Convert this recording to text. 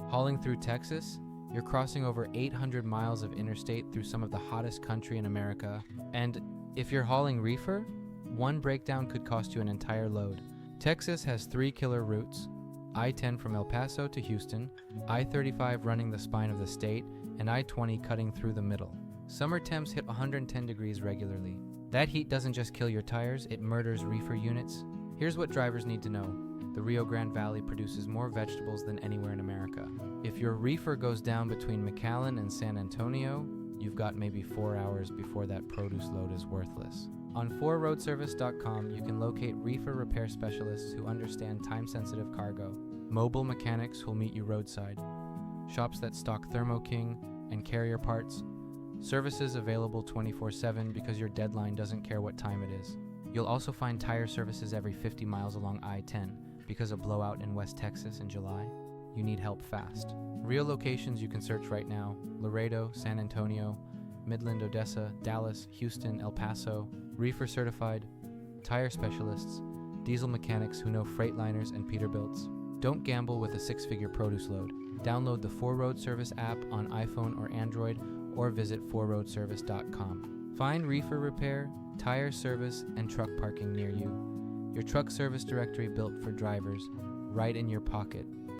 Hauling through Texas, you're crossing over 800 miles of interstate through some of the hottest country in America. And if you're hauling reefer, one breakdown could cost you an entire load. Texas has 3 killer routes: I-10 from El Paso to Houston, I-35 running the spine of the state, and I-20 cutting through the middle. Summer temps hit 110 degrees regularly. That heat doesn't just kill your tires, it murders reefer units. Here's what drivers need to know. The Rio Grande Valley produces more vegetables than anywhere in America. If your reefer goes down between McAllen and San Antonio, you've got maybe 4 hours before that produce load is worthless. On 4roadservice.com, you can locate reefer repair specialists who understand time-sensitive cargo, mobile mechanics who'll meet you roadside, shops that stock Thermo King and carrier parts, services available 24/7 because your deadline doesn't care what time it is. You'll also find tire services every 50 miles along I-10 because a blowout in West Texas in July. You need help fast. Real locations you can search right now: Laredo, San Antonio, Midland-Odessa, Dallas, Houston, El Paso, reefer certified, tire specialists, diesel mechanics who know Freightliners and Peterbilts. Don't gamble with a 6-figure produce load. Download the 4Road Service app on iPhone or Android, or visit 4roadservice.com. Find reefer repair, tire service, and truck parking near you. Your truck service directory built for drivers, right in your pocket.